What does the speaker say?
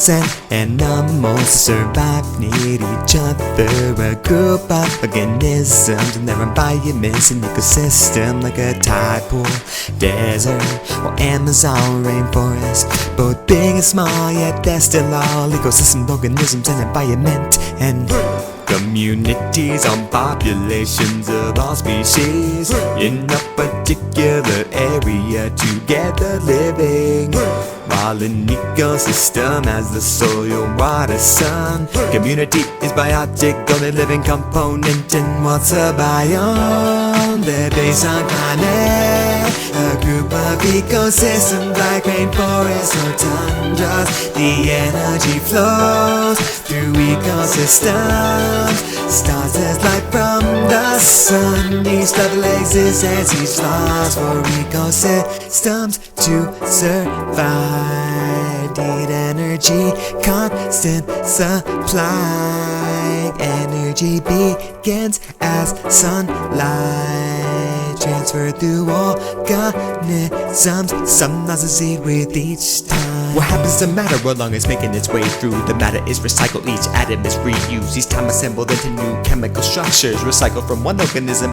plants and animals survive, need each other. A group of organisms in their environments, an ecosystem like a tide pool, desert or Amazon rainforest. Both big and small, yet they're still all ecosystems, organisms, and environment. And communities on populations of all species in a particular area together living. While an ecosystem has the soil, water, sun, community is biotic, only living component. And what's a biome? They're based on climate, a group of ecosystems like rainforests or tundras. The energy flows through ecosystems, stars as light from the sun. Each level exists as each laws for ecosystems to survive. Need energy, constant supply. Energy begins as sunlight, transferred through organisms. Some lost a seed with each time. What happens to matter along it's making its way through? The matter is recycled, each atom is reused, each time assembled into new chemical structures, recycled from one organism